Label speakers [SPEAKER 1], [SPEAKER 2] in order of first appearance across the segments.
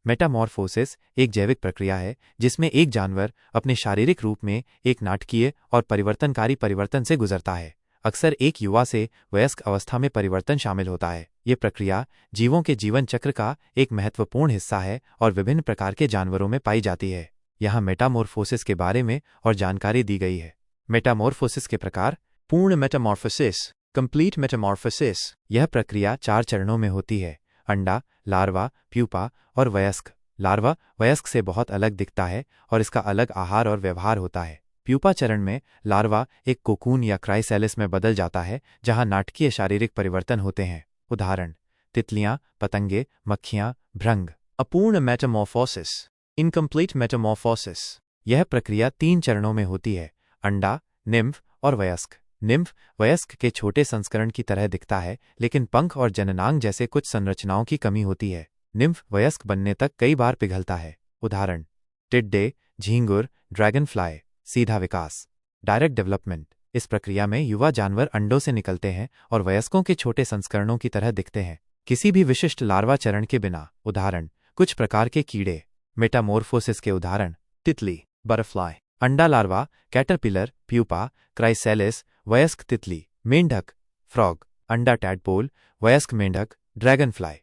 [SPEAKER 1] Metamorphosis एक जैविक प्रक्रिया है जिसमें एक जानवर अपने शारीरिक रूप में एक नाटकीय और परिवर्तनकारी परिवर्तन से गुजरता है। अक्सर एक युवा से वयस्क अवस्था में परिवर्तन शामिल होता है। ये प्रक्रिया जीवों के जीवन चक्र का एक महत्वपूर्ण हिस्सा है और विभिन्न प्रकार के जानवरों में पाई जाती है। यहाँ मेटामॉर्फोसिस के बारे में और जानकारी दी गई है। मेटामॉर्फोसिस के प्रकार। पूर्ण मेटामॉर्फोसिस, कंप्लीट मेटामॉर्फोसिस। यह प्रक्रिया 4 चरणों में होती है: अंडा, लार्वा, प्यूपा और वयस्क। लार्वा वयस्क से बहुत अलग दिखता है और इसका अलग आहार और व्यवहार होता है। प्यूपा चरण में लार्वा एक कोकून या क्राइसैलिस में बदल जाता है जहां नाटकीय शारीरिक परिवर्तन होते हैं। उदाहरण: तितलियां, पतंगे, मक्खियां, भृंग। अपूर्ण मेटामॉर्फोसिस, इनकम्प्लीट मेटामॉर्फोसिस। यह प्रक्रिया 3 चरणों में होती है: अंडा, निम्फ और वयस्क। निम्फ वयस्क के छोटे संस्करण की तरह दिखता है, लेकिन पंख और जननांग जैसे कुछ संरचनाओं की कमी होती है। निम्फ वयस्क बनने तक कई बार पिघलता है। उदाहरण: टिड्डे, झींगुर, ड्रैगन फ्लाई। सीधा विकास, डायरेक्ट डेवलपमेंट। इस प्रक्रिया में युवा जानवर अंडों से निकलते हैं और वयस्कों के छोटे संस्करणों की तरह दिखते हैं, किसी भी विशिष्ट लार्वा चरण के बिना। उदाहरण: कुछ प्रकार के कीड़े। मेटामॉर्फोसिस के उदाहरण: तितली, बटरफ्लाई। अंडा लार्वा, कैटरपिलर, प्यूपा, क्राइसैलिस, वयस्क तितली। मेंढक, फ्रॉग। अंडा टैडपोल, वयस्क मेंढक, ड्रैगन फ्लाई।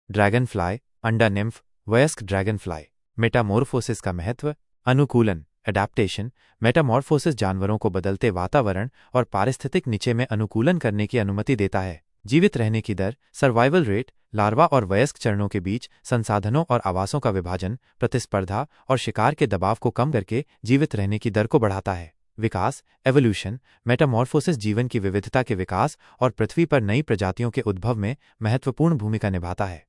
[SPEAKER 1] ड्रैगन फ्लाई, अंडा निम्फ, वयस्क ड्रैगन फ्लाई। मेटामॉर्फोसिस का महत्व। अनुकूलन, एडेप्टेशन। मेटामॉर्फोसिस जानवरों को बदलते वातावरण और पारिस्थितिक नीचे में अनुकूलन करने की अनुमति देता है। जीवित रहने की दर, सर्वाइवल रेट। लार्वा और वयस्क चरणों के बीच संसाधनों और आवासों का विभाजन प्रतिस्पर्धा और शिकार के दबाव को कम करके जीवित रहने की दर को बढ़ाता है। विकास, एवोल्यूशन। मेटामॉर्फोसिस जीवन की विविधता के विकास और पृथ्वी पर नई प्रजातियों के उद्भव में महत्वपूर्ण भूमिका निभाता है।